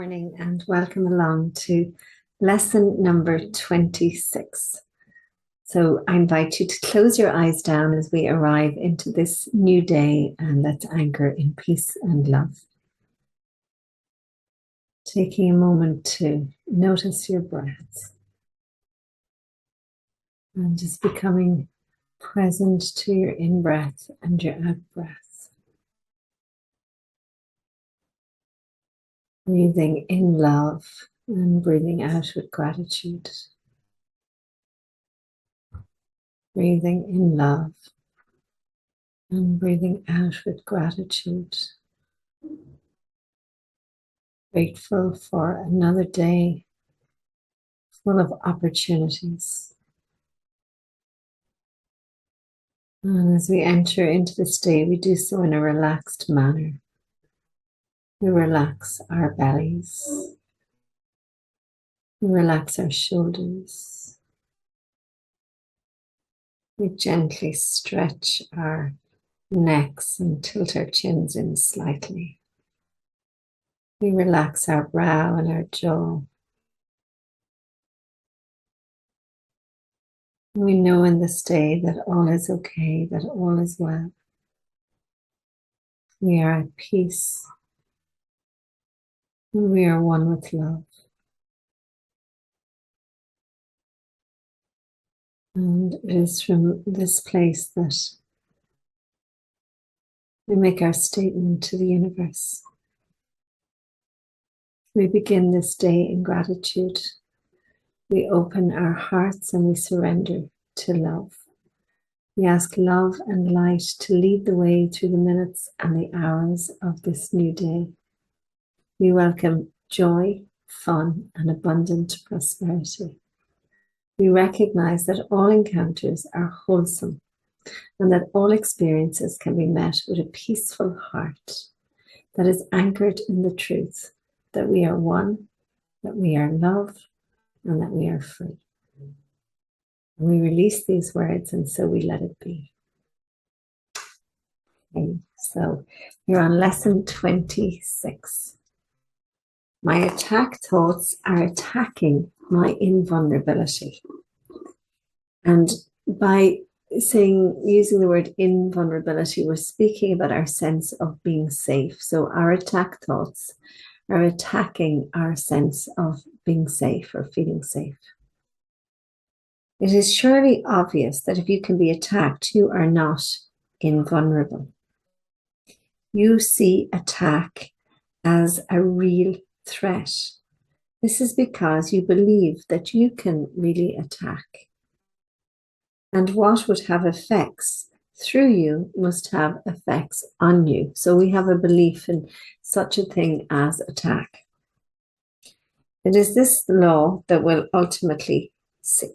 morning and welcome along to lesson number 26. So I invite you to close your eyes down as we arrive into this new day, and let's anchor in peace and love. Taking a moment to notice your breath and just becoming present to your in-breath and your out-breath. Breathing in love and breathing out with gratitude. Breathing in love and breathing out with gratitude. Grateful for another day full of opportunities. And as we enter into this day, we do so in a relaxed manner. We relax our bellies. We relax our shoulders. We gently stretch our necks and tilt our chins in slightly. We relax our brow and our jaw. We know in this day that all is okay, that all is well. We are at peace. And we are one with love. And it is from this place that we make our statement to the universe. We begin this day in gratitude. We open our hearts and we surrender to love. We ask love and light to lead the way through the minutes and the hours of this new day. We welcome joy, fun, and abundant prosperity. We recognize that all encounters are wholesome and that all experiences can be met with a peaceful heart that is anchored in the truth that we are one, that we are love, and that we are free. And we release these words, and so we let it be. Okay, so you're on lesson 26. My attack thoughts are attacking my invulnerability. And by using the word invulnerability, we're speaking about our sense of being safe. So our attack thoughts are attacking our sense of being safe or feeling safe. It is surely obvious that if you can be attacked, you are not invulnerable. You see attack as a real threat. This is because you believe that you can really attack. And what would have effects through you must have effects on you. So we have a belief in such a thing as attack. It is this law that will ultimately save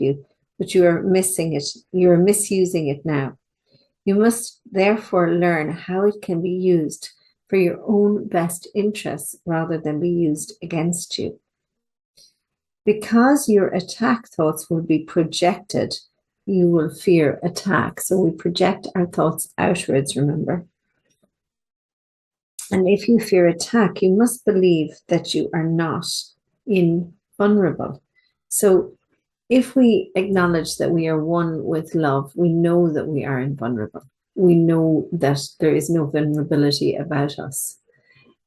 you, but you are missing it. You are misusing it now. You must therefore learn how it can be used for your own best interests rather than be used against you. Because your attack thoughts will be projected, you will fear attack. So we project our thoughts outwards, remember. And if you fear attack, you must believe that you are not invulnerable. So if we acknowledge that we are one with love, we know that we are invulnerable. We know that there is no vulnerability about us.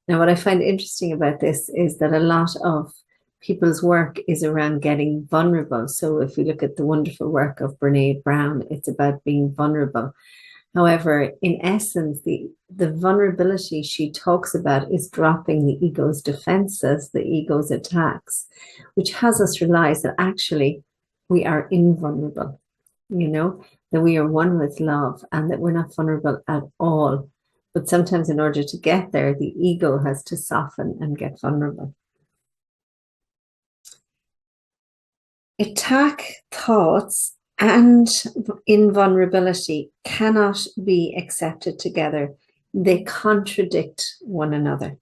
Now, what I find interesting about this is that a lot of people's work is around getting vulnerable. So if we look at the wonderful work of Brené Brown, it's about being vulnerable. However, in essence, the vulnerability she talks about is dropping the ego's defenses, the ego's attacks, which has us realize that actually we are invulnerable, that we are one with love and that we're not vulnerable at all. But sometimes in order to get there, the ego has to soften and get vulnerable. Attack thoughts and invulnerability cannot be accepted together. They contradict one another.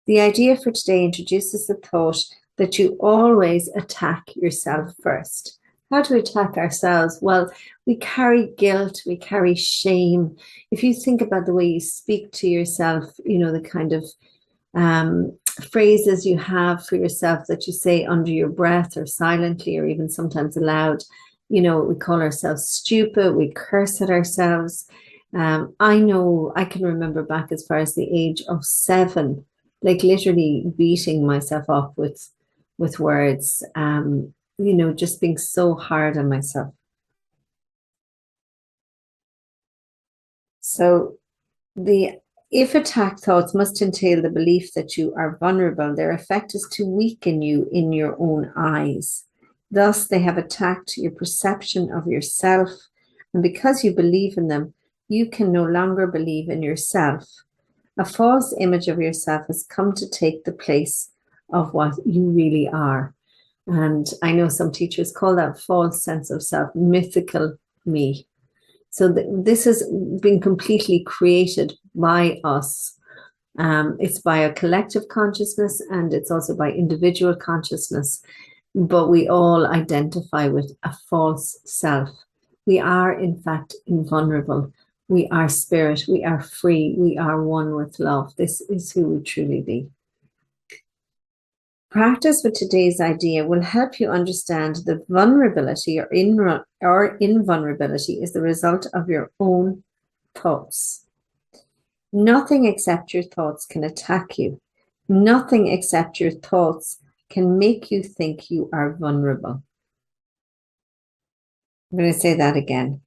The idea for today introduces the thought that you always attack yourself first. How do we attack ourselves? Well, we carry guilt, we carry shame. If you think about the way you speak to yourself, you know, the kind of phrases you have for yourself that you say under your breath or silently or even sometimes aloud. You know, we call ourselves stupid, we curse at ourselves. I know I can remember back as far as the age of 7, like literally beating myself up with words, you know, just being so hard on myself. So if attack thoughts must entail the belief that you are vulnerable, their effect is to weaken you in your own eyes. Thus, they have attacked your perception of yourself, and because you believe in them, you can no longer believe in yourself. A false image of yourself has come to take the place of what you really are. And I know some teachers call that false sense of self, mythical me. So this has been completely created by us. It's by a collective consciousness and it's also by individual consciousness. But we all identify with a false self. We are, in fact, invulnerable. We are spirit. We are free. We are one with love. This is who we truly be. Practice with today's idea will help you understand that vulnerability or invulnerability is the result of your own thoughts. Nothing except your thoughts can attack you. Nothing except your thoughts can make you think you are vulnerable. I'm going to say that again.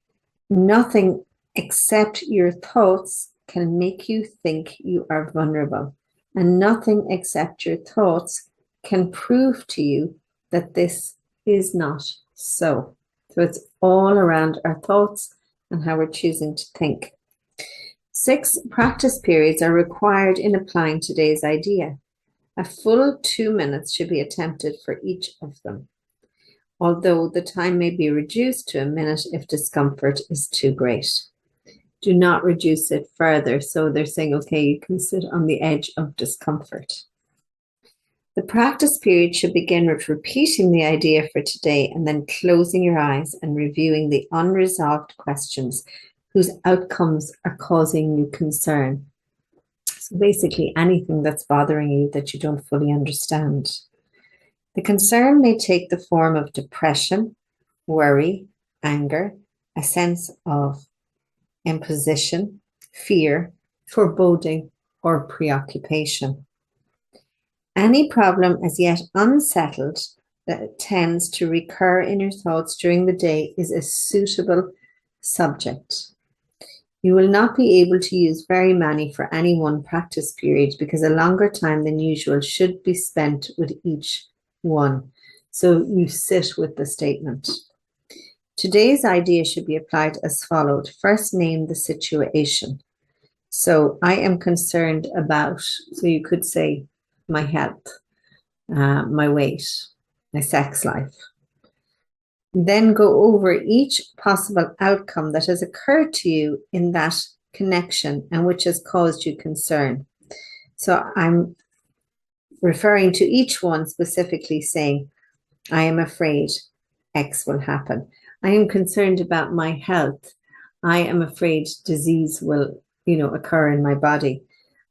Nothing except your thoughts can make you think you are vulnerable. And nothing except your thoughts can prove to you that this is not so. So it's all around our thoughts and how we're choosing to think. 6 practice periods are required in applying today's idea. A full 2 minutes should be attempted for each of them, although the time may be reduced to a minute if discomfort is too great. Do not reduce it further. So they're saying, okay, you can sit on the edge of discomfort. The practice period should begin with repeating the idea for today and then closing your eyes and reviewing the unresolved questions whose outcomes are causing you concern. So basically anything that's bothering you that you don't fully understand. The concern may take the form of depression, worry, anger, a sense of imposition, fear, foreboding, or preoccupation. Any problem as yet unsettled that tends to recur in your thoughts during the day is a suitable subject. You will not be able to use very many for any one practice period because a longer time than usual should be spent with each one. So you sit with the statement. Today's idea should be applied as followed. First, name the situation. So I am concerned about, so you could say my health, my weight, my sex life. Then go over each possible outcome that has occurred to you in that connection and which has caused you concern. So I'm referring to each one specifically saying, I am afraid X will happen. I am concerned about my health. I am afraid disease will, occur in my body.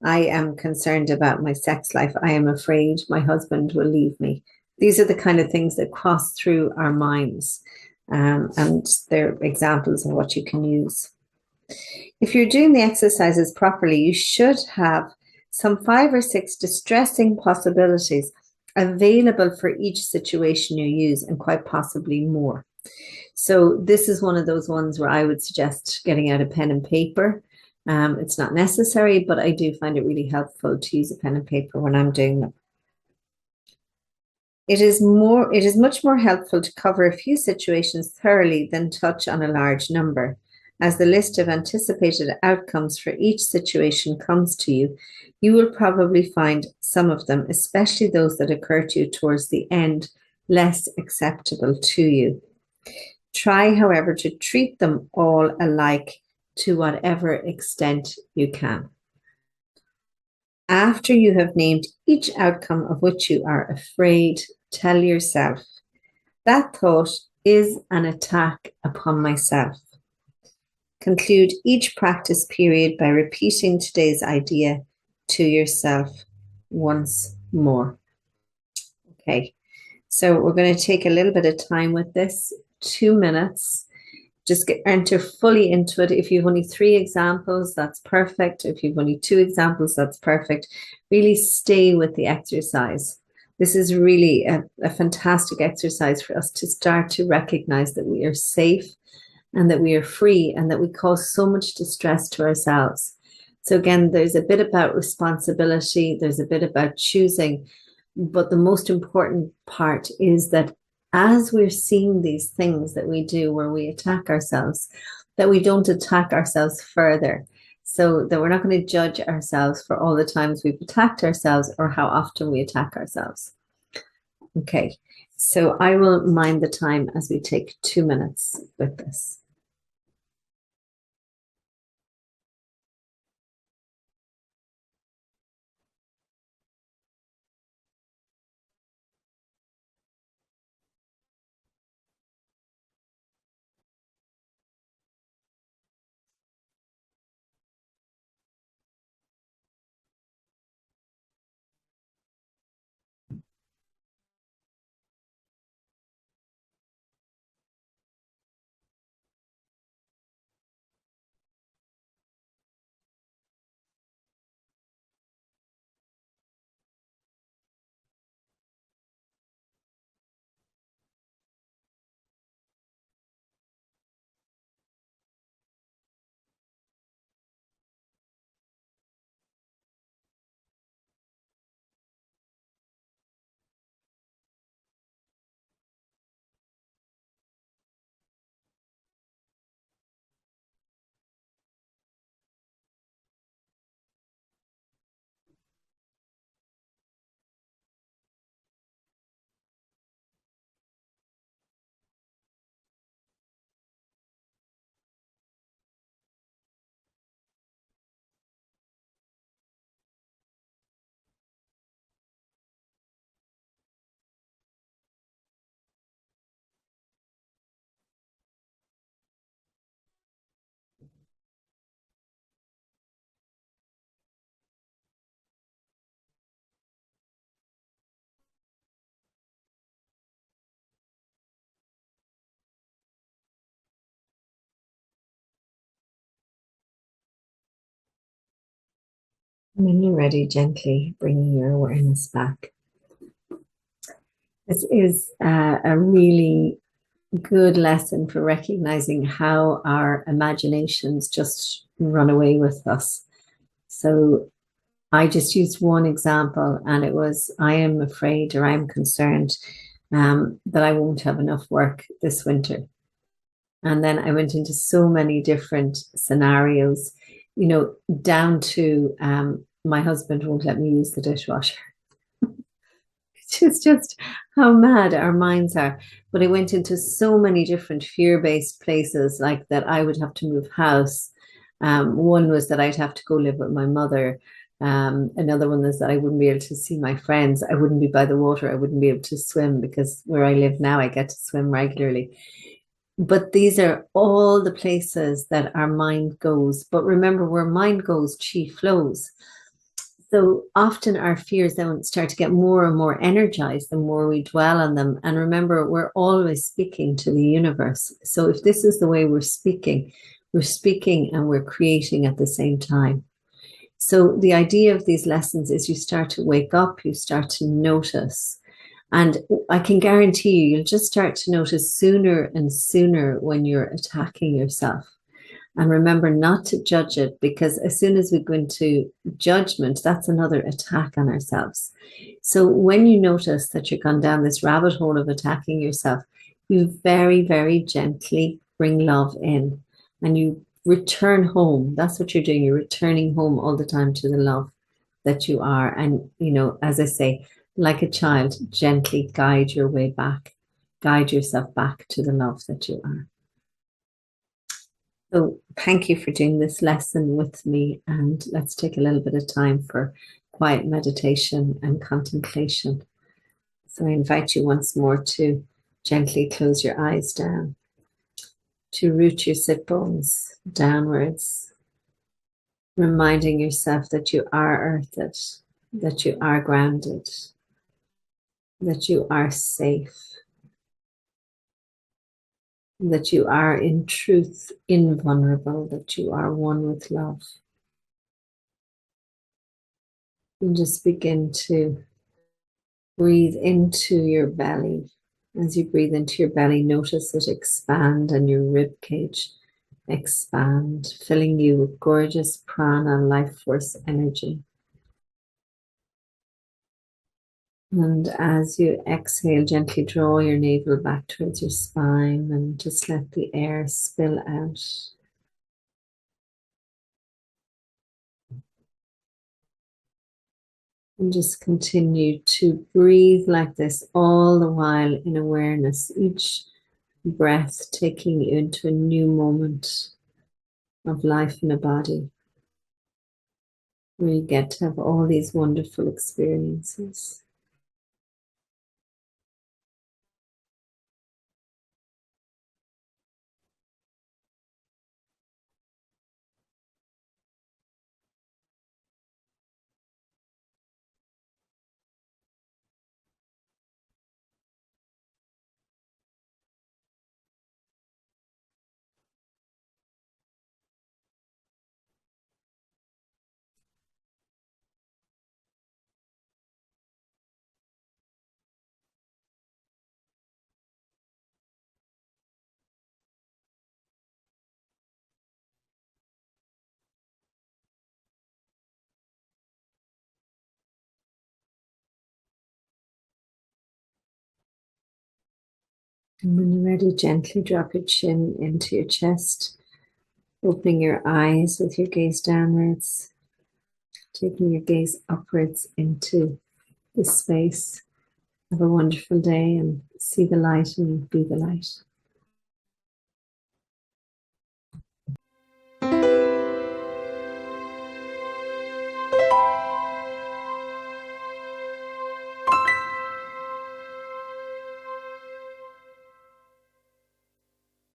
I am concerned about my sex life. I am afraid my husband will leave me. These are the kind of things that cross through our minds, and they're examples of what you can use. If you're doing the exercises properly, you should have some 5 or 6 distressing possibilities available for each situation you use, and quite possibly more. So this is one of those ones where I would suggest getting out a pen and paper. It's not necessary, but I do find it really helpful to use a pen and paper when I'm doing them. It is much more helpful to cover a few situations thoroughly than touch on a large number. As the list of anticipated outcomes for each situation comes to you, you will probably find some of them, especially those that occur to you towards the end, less acceptable to you. Try, however, to treat them all alike to whatever extent you can. After you have named each outcome of which you are afraid, tell yourself, that thought is an attack upon myself. Conclude each practice period by repeating today's idea to yourself once more. Okay, so we're going to take a little bit of time with this, 2 minutes. Just enter fully into it. If you've only 3 examples, that's perfect. If you've only 2 examples, that's perfect. Really stay with the exercise. This is really a fantastic exercise for us to start to recognize that we are safe and that we are free and that we cause so much distress to ourselves. So again, there's a bit about responsibility, there's a bit about choosing, but the most important part is that as we're seeing these things that we do where we attack ourselves, that we don't attack ourselves further. So that we're not going to judge ourselves for all the times we've attacked ourselves or how often we attack ourselves. Okay, so I will mind the time as we take 2 minutes with this. When you're ready, gently bringing your awareness back. This is a really good lesson for recognizing how our imaginations just run away with us. So I just used one example, and it was, I am afraid or I'm concerned that I won't have enough work this winter. And then I went into so many different scenarios, down to my husband won't let me use the dishwasher. It's just how mad our minds are. But I went into so many different fear-based places, like that I would have to move house. One was that I'd have to go live with my mother. Another one is that I wouldn't be able to see my friends. I wouldn't be by the water. I wouldn't be able to swim because where I live now, I get to swim regularly. But these are all the places that our mind goes. But remember, where mind goes, chi flows. So often our fears then start to get more and more energized the more we dwell on them. And remember, we're always speaking to the universe. So if this is the way we're speaking and we're creating at the same time. So the idea of these lessons is you start to wake up, you start to notice. And I can guarantee you'll just start to notice sooner and sooner when you're attacking yourself. And remember not to judge it, because as soon as we go into judgment, that's another attack on ourselves. So when you notice that you've gone down this rabbit hole of attacking yourself, you very, very gently bring love in and you return home. That's what you're doing. You're returning home all the time to the love that you are. And, as I say, like a child, gently guide your way back, guide yourself back to the love that you are. So thank you for doing this lesson with me, and let's take a little bit of time for quiet meditation and contemplation. So I invite you once more to gently close your eyes down to root your sit bones downwards, reminding yourself that you are earthed, that you are grounded, that you are safe, that you are in truth invulnerable, that you are one with love. And just begin to breathe into your belly. As you breathe into your belly, notice it expand and your rib cage expand, filling you with gorgeous prana, life force energy. And as you exhale, gently draw your navel back towards your spine and just let the air spill out. And just continue to breathe like this all the while in awareness, each breath taking you into a new moment of life in a body, where you get to have all these wonderful experiences. And when you're ready, gently drop your chin into your chest, opening your eyes with your gaze downwards, taking your gaze upwards into the space. Have a wonderful day and see the light and be the light.